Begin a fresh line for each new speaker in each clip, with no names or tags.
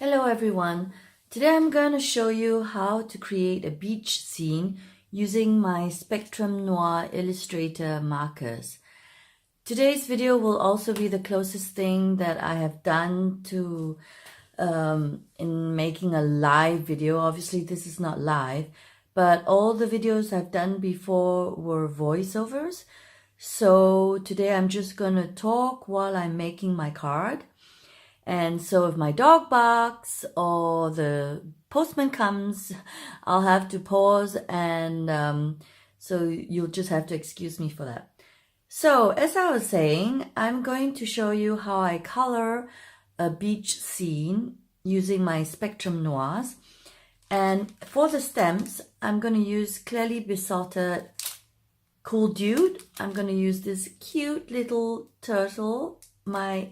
Hello everyone. Today I'm going to show you how to create a beach scene using my Spectrum Noir Illustrator Markers. Today's video will also be the closest thing that I have done to in making a live video. Obviously this is not live, but all the videos I've done before were voiceovers. So today I'm just going to talk while I'm making my card. And so if my dog barks or the postman comes, I'll have to pause, and so you'll just have to excuse me for that. So as I was saying, I'm going to show you how I color a beach scene using my Spectrum Noirs. And for the stems, I'm going to use clearly Besotted Cool Dude. I'm going to use this cute little turtle. My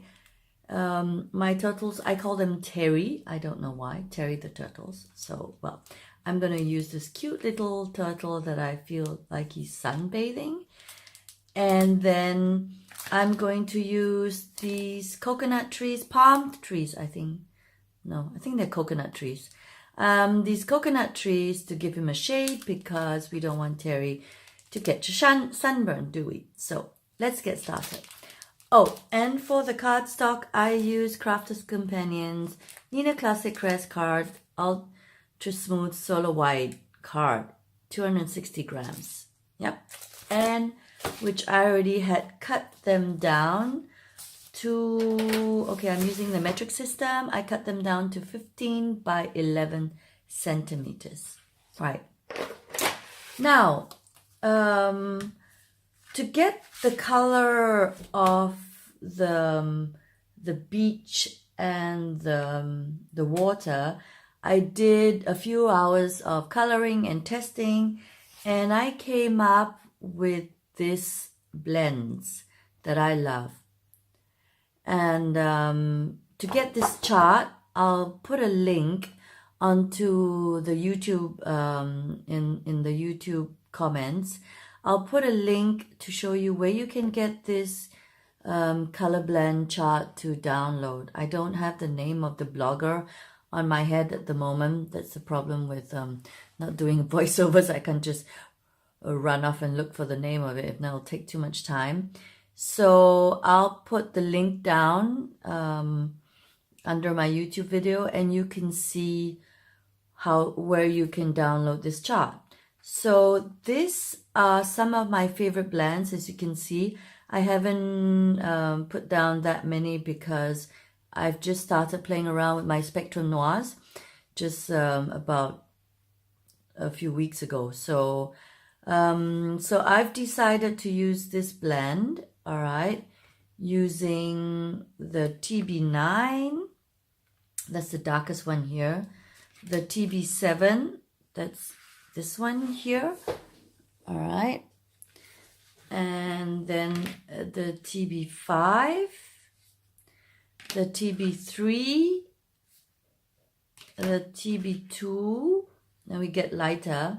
turtles, I call them Terry. I don't know why, Terry the turtles. So, well, I'm going to use this cute little turtle that I feel like he's sunbathing. And then I'm going to use these coconut trees, palm trees, I think. No, I think they're coconut trees. These coconut trees to give him a shade because we don't want Terry to catch a sunburn, do we? So, let's get started. Oh, and for the cardstock, I use Crafter's Companions Nina Classic Crest card, Ultra Smooth Solar White card, 260 grams. Yep. And which I already had cut them down to, okay, I'm using the metric system. I cut them down to 15 by 11 centimeters. Right. Now, to get the color of the beach and the water, I did a few hours of coloring and testing, and I came up with these blends that I love. And to get this chart, I'll put a link onto the YouTube in the YouTube comments. I'll put a link to show you where you can get this color blend chart to download. I don't have the name of the blogger on my head at the moment. That's the problem with not doing voiceovers. I can just run off and look for the name of it, if not it'll take too much time. So I'll put the link down under my YouTube video, and you can see where you can download this chart. So these are some of my favorite blends. As you can see, I haven't put down that many because I've just started playing around with my Spectrum Noirs just about a few weeks ago. So I've decided to use this blend, all right, using the TB9, that's the darkest one here, the TB7, that's this one here, all right, and then the TB5, the TB3, the TB2, then we get lighter,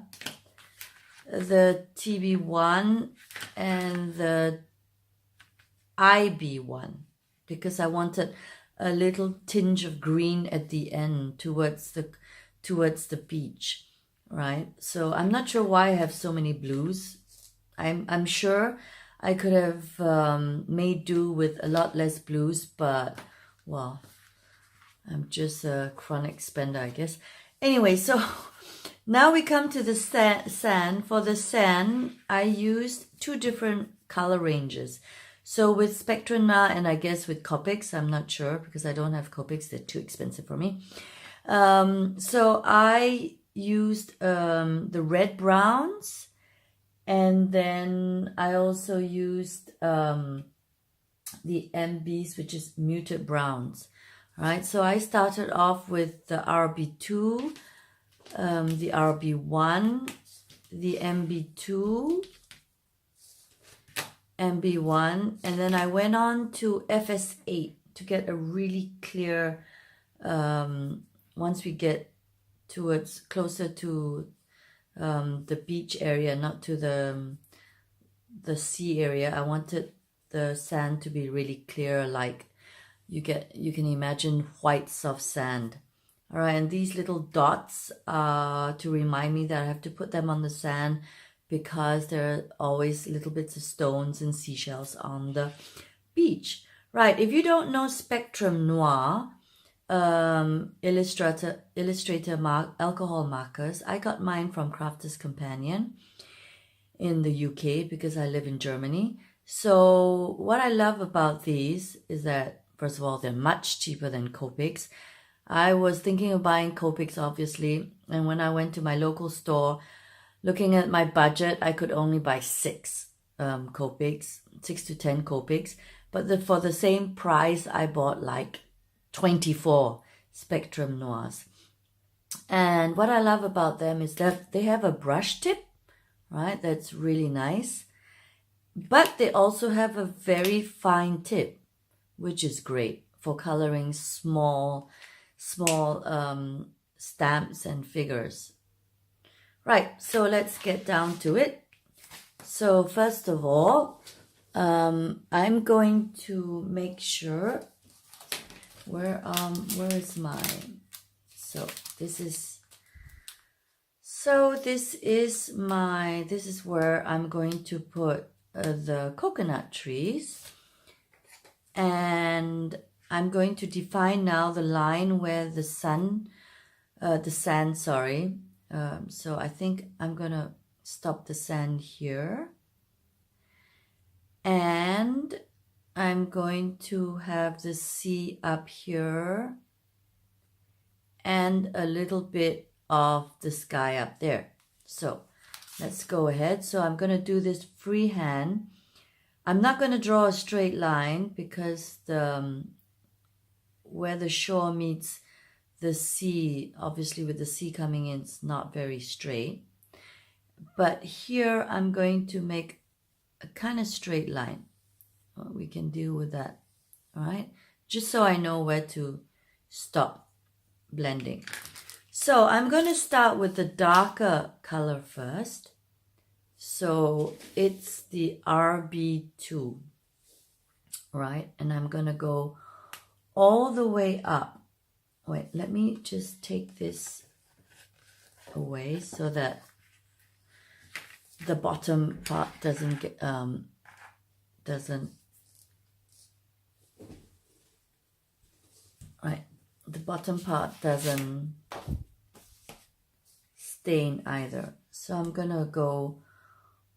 the TB1, and the IB1, because I wanted a little tinge of green at the end towards the beach. Right, so I'm not sure why I have so many blues. I'm sure I could have made do with a lot less blues, but well, I'm just a chronic spender, I guess. Anyway, so now we come to the sand. For the sand, I used two different color ranges. So with Spectrum Noir, and I guess with Copics, I'm not sure because I don't have Copics, they're too expensive for me. So I used the red browns, and then I also used the MBs, which is muted browns. Right, so I started off with the RB2, the RB1, the MB2, MB1, and then I went on to FS8 to get a really clear, once we get towards closer to the beach area, not to the sea area. I wanted the sand to be really clear, like you can imagine white soft sand. All right, and these little dots are to remind me that I have to put them on the sand because there are always little bits of stones and seashells on the beach. Right, if you don't know Spectrum Noir Illustrator alcohol markers, I got mine from Crafter's Companion in the UK because I live in Germany. So what I love about these is that, first of all, they're much cheaper than Copics. I was thinking of buying Copics, obviously, and when I went to my local store, looking at my budget, I could only buy 6 Copics, 6 to 10 Copics, but for the same price, I bought like 24 Spectrum Noirs. And what I love about them is that they have a brush tip, right? That's really nice. But they also have a very fine tip, which is great for coloring small stamps and figures. Right, so let's get down to it. So first of all, I'm going to make sure where is mine? This is where I'm going to put the coconut trees, and I'm going to define now the line where the sand, sorry. So I think I'm gonna stop the sand here, and I'm going to have the sea up here and a little bit of the sky up there. So let's go ahead. So I'm going to do this freehand. I'm not going to draw a straight line because where the shore meets the sea, obviously with the sea coming in, it's not very straight. But here I'm going to make a kind of straight line. We can deal with that, all right? Just so I know where to stop blending. So I'm going to start with the darker color first. So it's the RB2, right? And I'm going to go all the way up. Wait, let me just take this away so that the bottom part doesn't get, right, the bottom part doesn't stain either. So I'm gonna go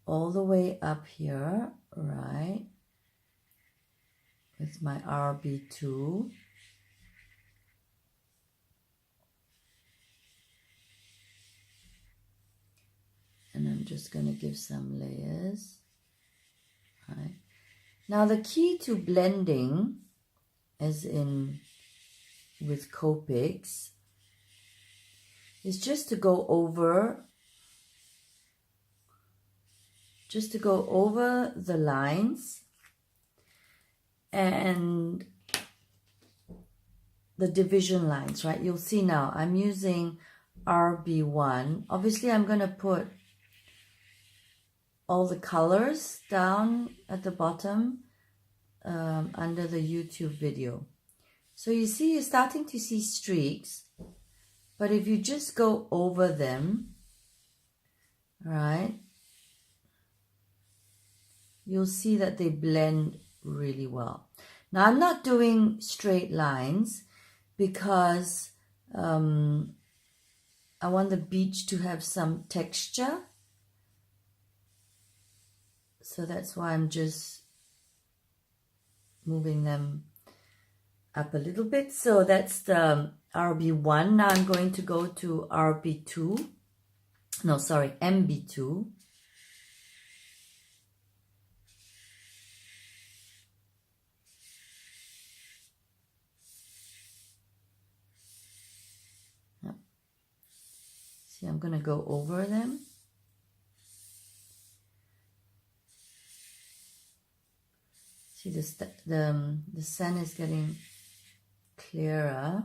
all the way up here, right, with my RB2. And I'm just gonna give some layers, right. Now the key to blending, as in with Copics, is just to go over the lines and the division lines, right? You'll see now I'm using RB1. Obviously I'm going to put all the colors down at the bottom under the YouTube video. So you see, you're starting to see streaks, but if you just go over them, right, you'll see that they blend really well. Now I'm not doing straight lines because I want the beach to have some texture. So that's why I'm just moving them up a little bit. So that's the RB1. Now I'm going to go to RB2. No, sorry, MB2. Yep. See, I'm going to go over them. See, the sun is getting clearer.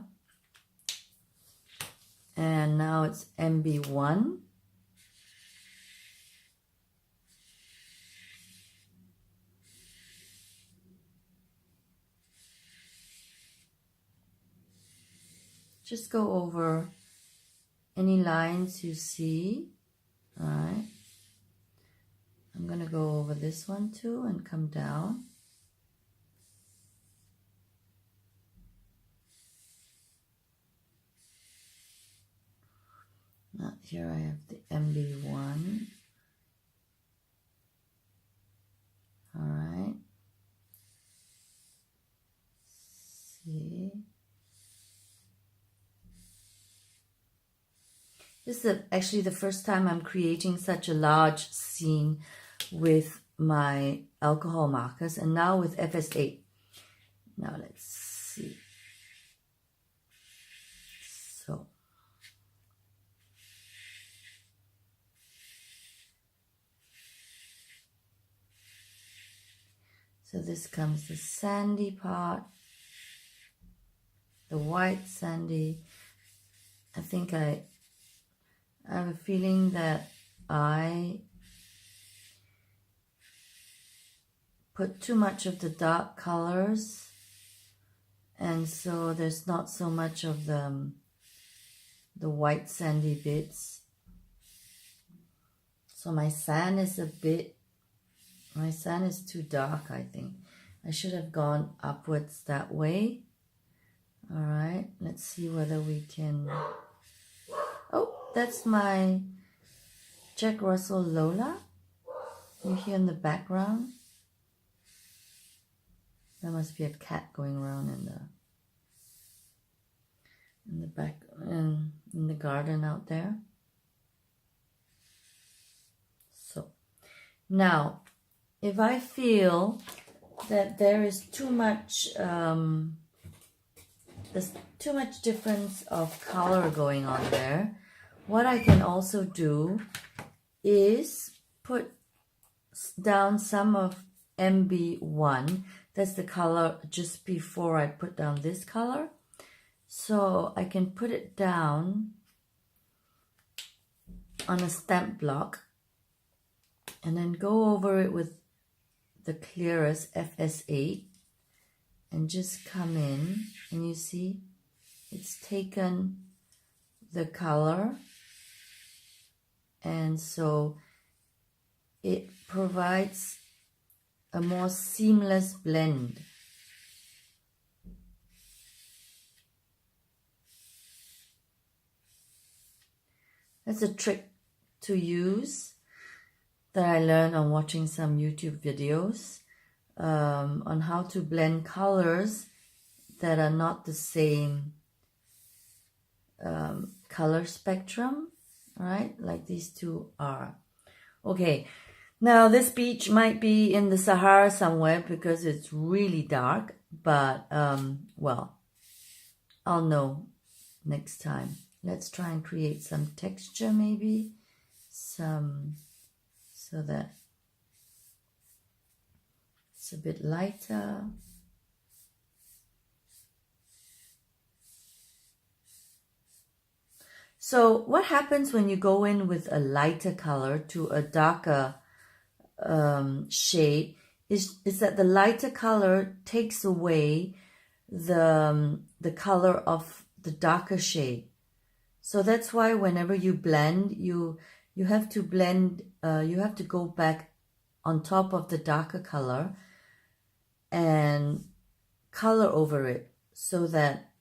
And now it's MB1. just go over any lines you see. All right. I'm going to go over this one too and come down. Here I have the MB1. All right. See. This is actually the first time I'm creating such a large scene with my alcohol markers, and now with FS8. Now let's see. So this comes the sandy part, the white sandy. I think I have a feeling that I put too much of the dark colors, and so there's not so much of the white sandy bits. So my sand is too dark, I think. I should have gone upwards that way. All right, let's see whether we can... Oh, that's my Jack Russell Lola. You hear in the background? There must be a cat going around in the back, in the garden out there. So now, if I feel that there is too much, there's too much difference of color going on there, what I can also do is put down some of MB1. That's the color just before I put down this color. So I can put it down on a stamp block and then go over it with the clearest FS8 and just come in, and you see it's taken the color, and so it provides a more seamless blend. That's a trick to use that I learned on watching some YouTube videos on how to blend colors that are not the same color spectrum, right? Like these two are. Okay, now this beach might be in the Sahara somewhere because it's really dark, but well, I'll know next time. Let's try and create some texture, maybe some, so that it's a bit lighter. So what happens when you go in with a lighter color to a darker shade is that the lighter color takes away the color of the darker shade. So that's why whenever you blend, you have to blend, you have to go back on top of the darker color and color over it so that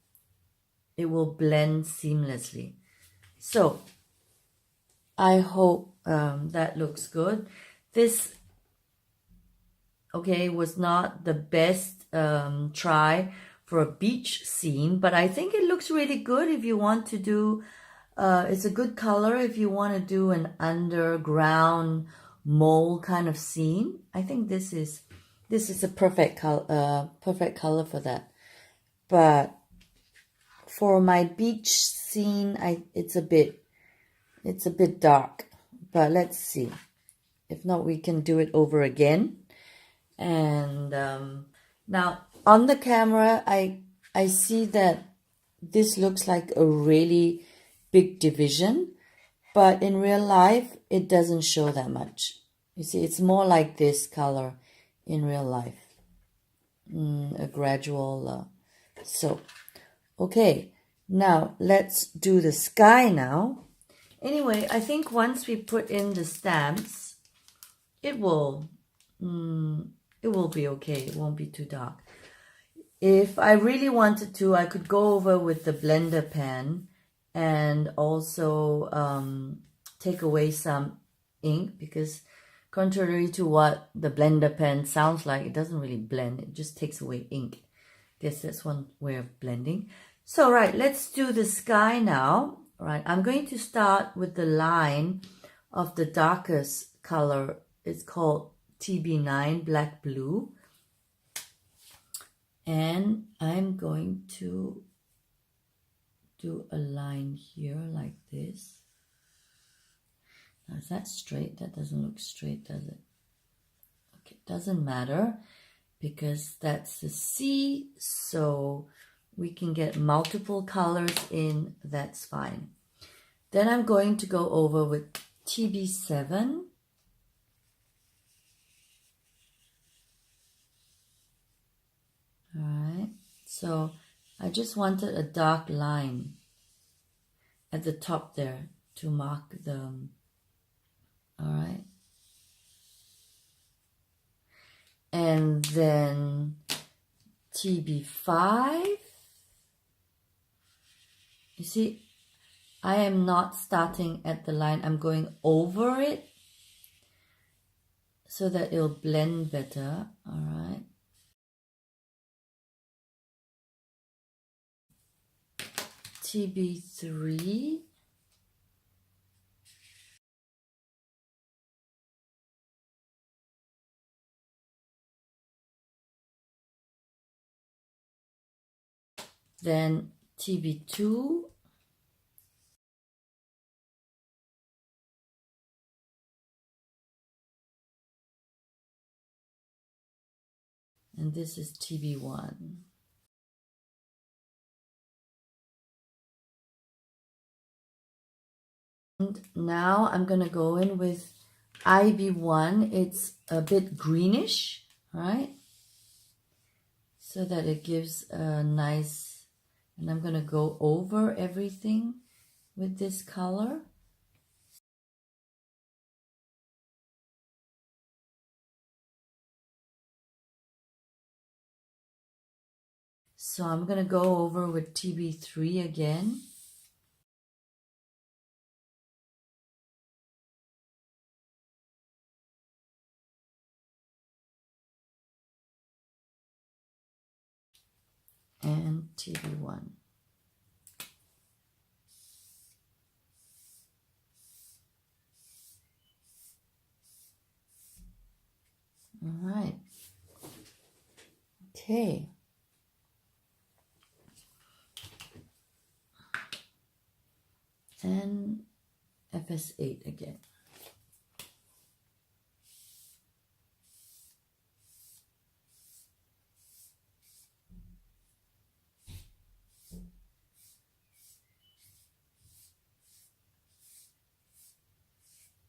it will blend seamlessly. So I hope that looks good. This, okay, was not the best try for a beach scene, but I think it looks really good if you want to do, it's a good color if you want to do an underground mole kind of scene. I think this is a perfect color for that. But for my beach scene, it's a bit dark, but let's see. If not, we can do it over again. And now on the camera, I see that this looks like a really big division, but in real life, it doesn't show that much. You see, it's more like this color in real life. A gradual, so, okay. Now let's do the sky now. Anyway, I think once we put in the stamps, it will be okay. It won't be too dark. If I really wanted to, I could go over with the blender pen and also take away some ink, because contrary to what the blender pen sounds like, it doesn't really blend. It just takes away ink. Guess that's one way of blending. So right, let's do the sky now. Right, I'm going to start with the line of the darkest color. It's called TB9 Black Blue. And I'm going to do a line here like this. Now, is that straight? That doesn't look straight, does it? Okay, doesn't matter because that's the C, so we can get multiple colors in, that's fine. Then I'm going to go over with TB7. All right, so I just wanted a dark line at the top there to mark them. All right. And then TB5. You see, I am not starting at the line. I'm going over it so that it'll blend better. All right. TB3. Then TB2. And this is TB1. And now I'm going to go in with IB1. It's a bit greenish, right? So that it gives a nice, and I'm going to go over everything with this color. So I'm going to go over with TB3 again. And TB1. All right. Okay. And FS8 again.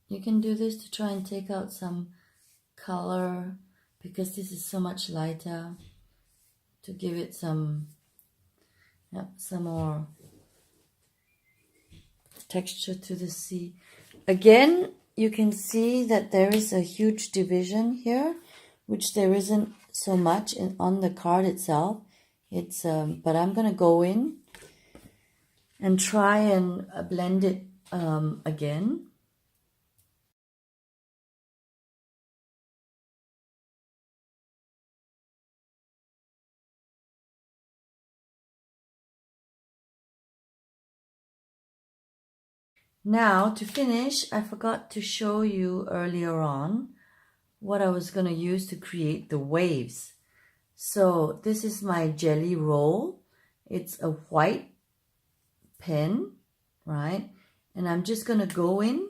You can do this to try and take out some color because this is so much lighter, to give it some more texture to the sea. Again, you can see that there is a huge division here, which there isn't so much on the card itself. It's but I'm gonna go in and try and blend it again. Now, to finish, I forgot to show you earlier on what I was going to use to create the waves. So this is my jelly roll. It's a white pen, right? And I'm just going to go in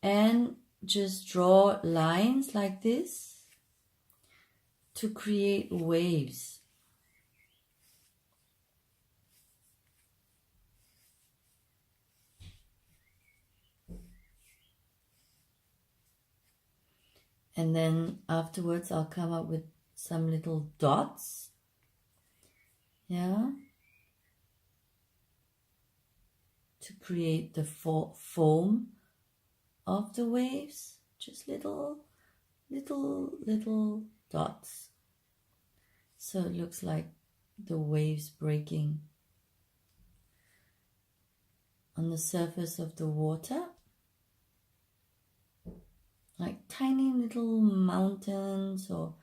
and just draw lines like this to create waves. And then afterwards, I'll come up with some little dots. Yeah. to create the foam of the waves, just little dots. So it looks like the waves breaking on the surface of the water, like tiny little mountains or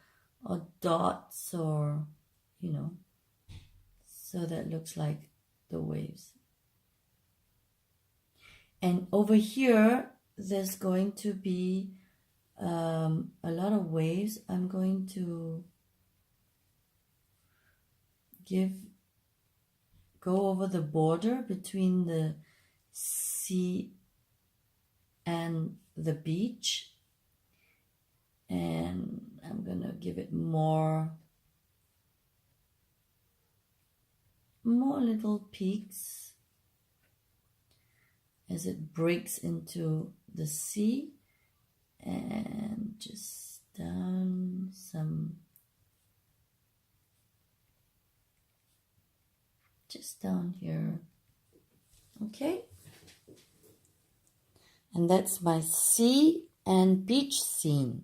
dots, or you know, so that looks like the waves. And over here there's going to be a lot of waves. I'm going to go over the border between the sea and the beach, and I'm gonna give it more little peaks as it breaks into the sea, and just down just down here. Okay, and that's my sea and beach scene.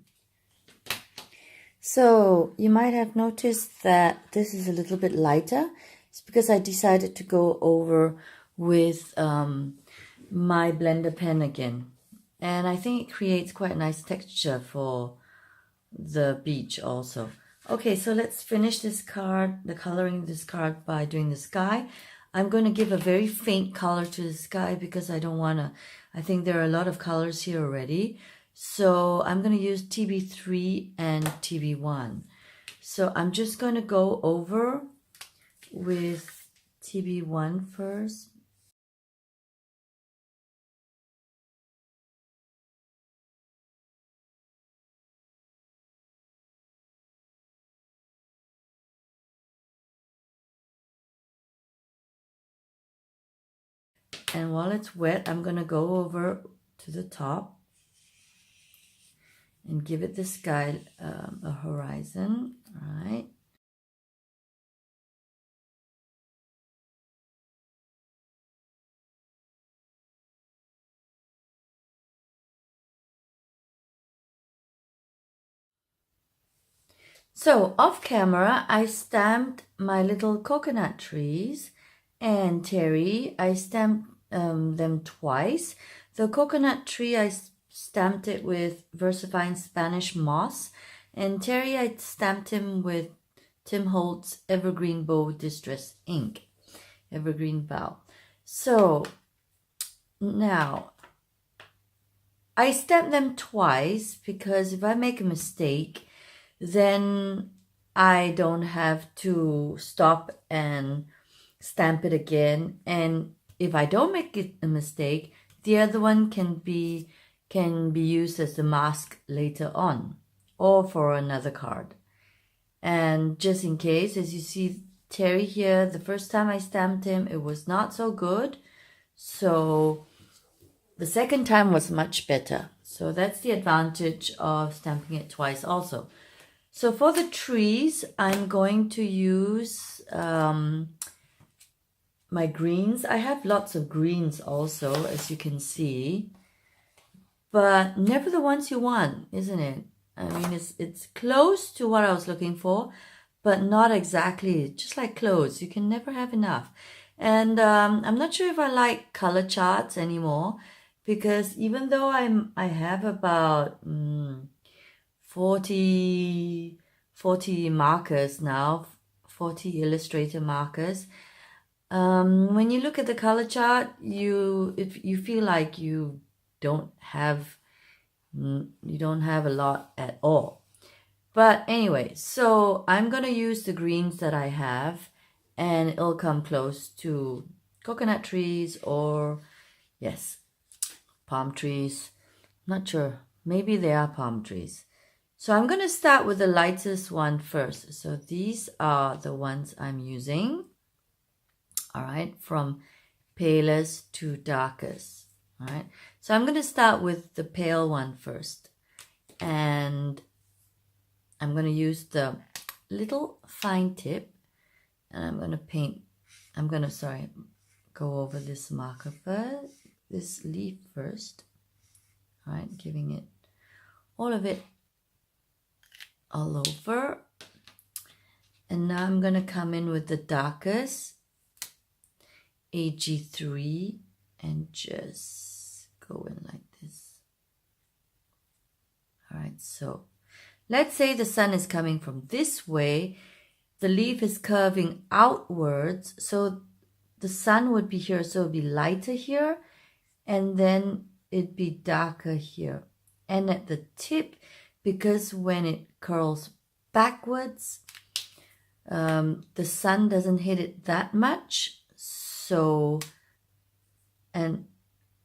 So you might have noticed that this is a little bit lighter. It's because I decided to go over with my blender pen again, and I think it creates quite a nice texture for the beach also. Okay, so let's finish this card, the coloring this card, by doing the sky. I'm going to give a very faint color to the sky because I don't want to, I think there are a lot of colors here already. So I'm going to use TB3 and TB1. So I'm just going to go over with TB1 first. And while it's wet, I'm going to go over to the top and give it the sky, a horizon. All right. So off camera, I stamped my little coconut trees, and Terry, I stamped them twice. The coconut tree, I stamped it with VersaFine Spanish moss, and Terry, I stamped him with Tim Holtz Evergreen Bow Distress ink, Evergreen Bow. So now I stamped them twice because if I make a mistake, then I don't have to stop and stamp it again. And if I don't make a mistake, the other one can be used as a mask later on or for another card. And just in case, as you see Terry here, the first time I stamped him, it was not so good. So the second time was much better. So that's the advantage of stamping it twice also. So for the trees, I'm going to use my greens. I have lots of greens also, as you can see, but never the ones you want, isn't it? I mean, it's close to what I was looking for, but not exactly. Just like clothes, you can never have enough. And I'm not sure if I like color charts anymore, because even though I have about 40 markers now, 40 Illustrator markers. When you look at the color chart, if you feel like you don't have a lot at all. But anyway, so I'm gonna use the greens that I have, and it'll come close to coconut trees or, yes, palm trees. Not sure. Maybe they are palm trees. So I'm going to start with the lightest one first. So these are the ones I'm using. All right, from palest to darkest. All right, so I'm going to start with the pale one first. And I'm going to use the little fine tip. And I'm going to go over this marker first, this leaf first. All right, giving it all of it all over. And now I'm going to come in with the darkest AG3 and just go in like this. All right, so let's say the sun is coming from this way. The leaf is curving outwards, so the sun would be here, so it would be lighter here, and then it'd be darker here. And at the tip, because when it curls backwards, the sun doesn't hit it that much, so, and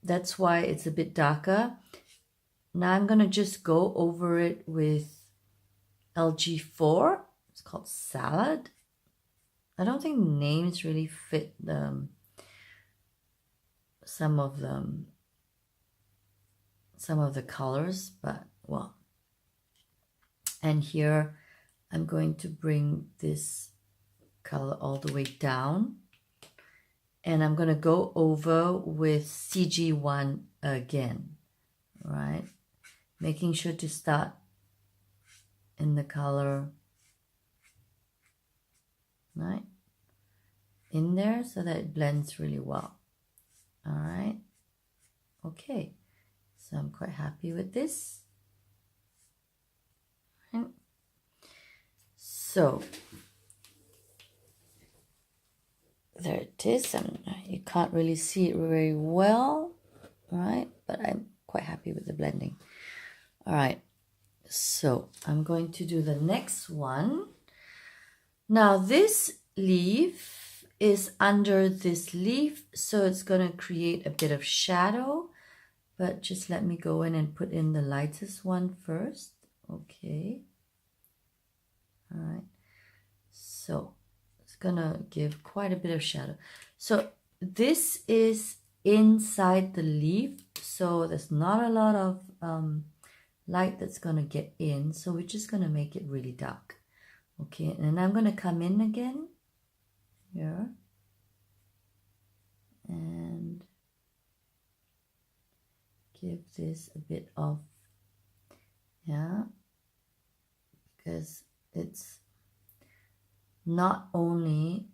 that's why it's a bit darker. Now I'm going to just go over it with LG4. It's called Salad. I don't think names really fit some of the colors, but well. And here I'm going to bring this color all the way down, and I'm going to go over with CG1 again, right? Making sure to start in the color right in there so that it blends really well. All right, okay, so I'm quite happy with this. Right. So there it is. You can't really see it very well, right? But I'm quite happy with the blending. All right, so I'm going to do the next one. Now this leaf is under this leaf, so it's going to create a bit of shadow, but just let me go in and put in the lightest one first. Okay. All right. So it's going to give quite a bit of shadow. So this is inside the leaf, so there's not a lot of light that's going to get in, so we're just going to make it really dark. Okay, and I'm going to come in again here and give this a bit of, yeah, because it's not only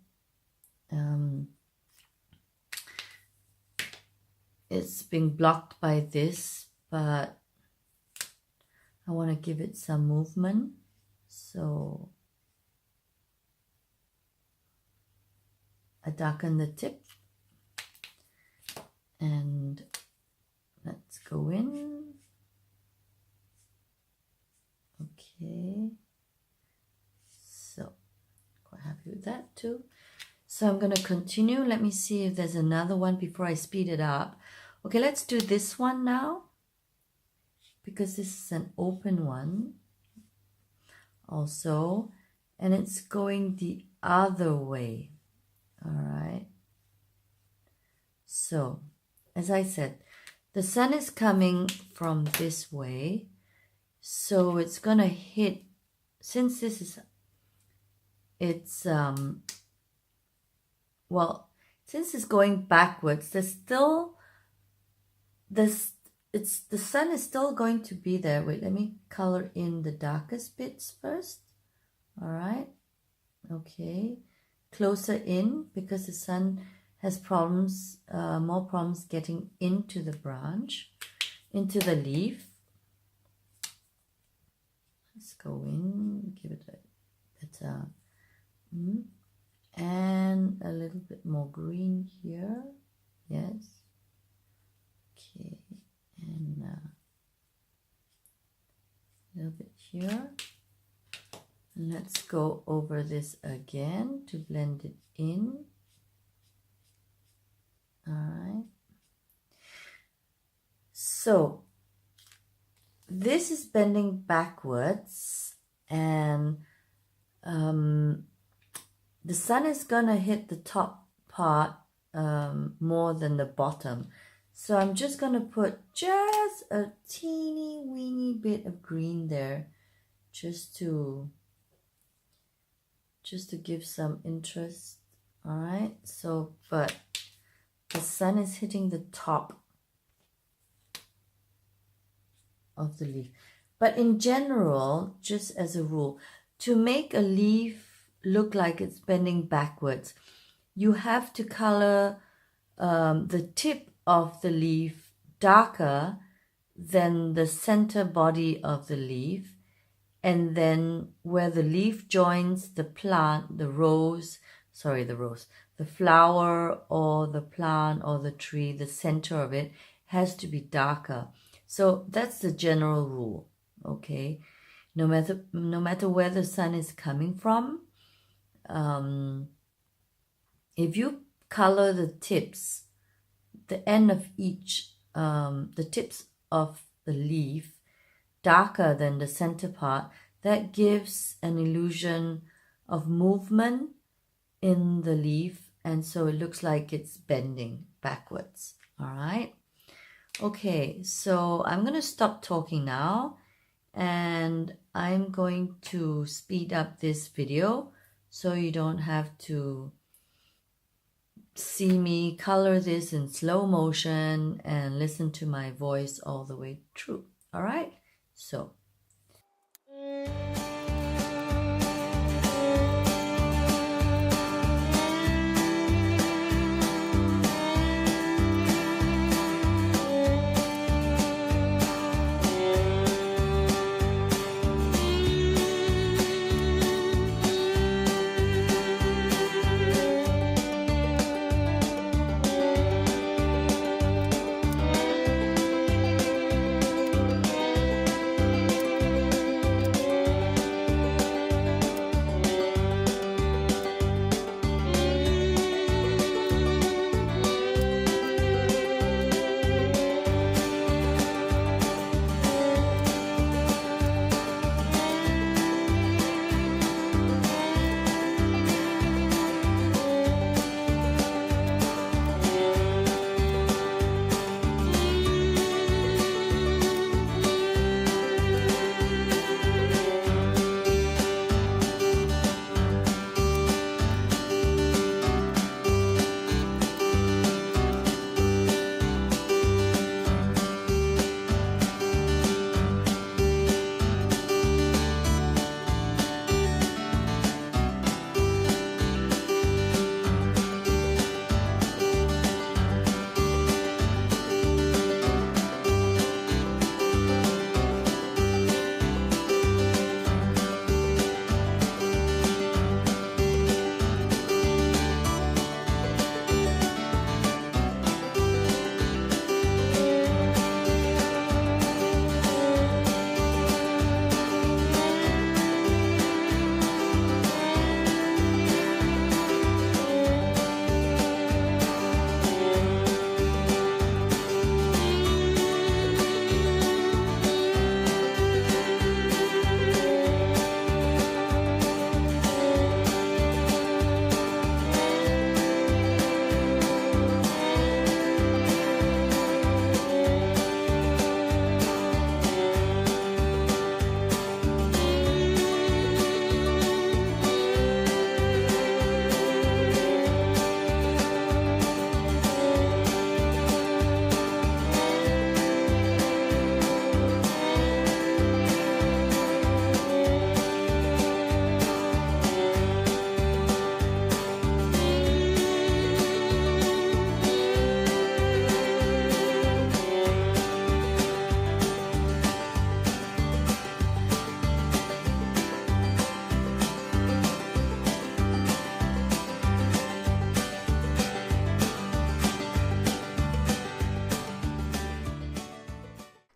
it's being blocked by this, but I want to give it some movement. So I darken the tip and let's go in. Okay, so quite happy with that too. So I'm going to continue. Let me see if there's another one before I speed it up. Okay, let's do this one now, because this is an open one also, and it's going the other way. All right, so as I said, the sun is coming from this way, so it's gonna hit, since this is, it's well, since it's going backwards, there's still this, it's, the sun is still going to be there. Wait, let me color in the darkest bits first. All right, okay, closer in, because the sun has problems, more problems getting into the branch, into the leaf. Let's go in, give it a better, and a little bit more green here. Yes. Okay, and a little bit here. And let's go over this again to blend it in. All right. So this is bending backwards, and the sun is gonna hit the top part more than the bottom. So I'm just gonna put just a teeny weeny bit of green there, just to give some interest. All right, so but the sun is hitting the top of the leaf. But in general, just as a rule, to make a leaf look like it's bending backwards, you have to color the tip of the leaf darker than the center body of the leaf, and then where the leaf joins the plant, the flower or the plant or the tree, the center of it has to be darker. So that's the general rule, okay? No matter where the sun is coming from, if you color the tips, the end of each, the tips of the leaf darker than the center part, that gives an illusion of movement in the leaf, and so it looks like it's bending backwards. All right. Okay, so I'm going to stop talking now, and I'm going to speed up this video so you don't have to see me color this in slow motion and listen to my voice all the way through. All right, so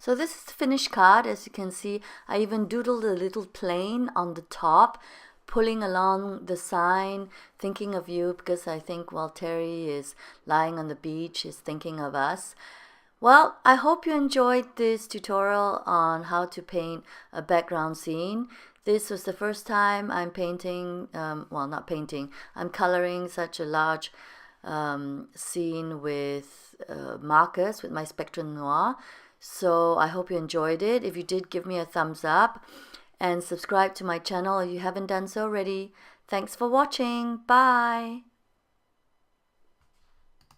So this is the finished card. As you can see, I even doodled a little plane on the top, pulling along the sign, thinking of you, because I think while Terry is lying on the beach, he's thinking of us. Well, I hope you enjoyed this tutorial on how to paint a background scene. This was the first time I'm painting, I'm coloring such a large scene with markers, with my Spectrum Noir. So I hope you enjoyed it. If you did, give me a thumbs up and subscribe to my channel if you haven't done so already. Thanks for watching. Bye.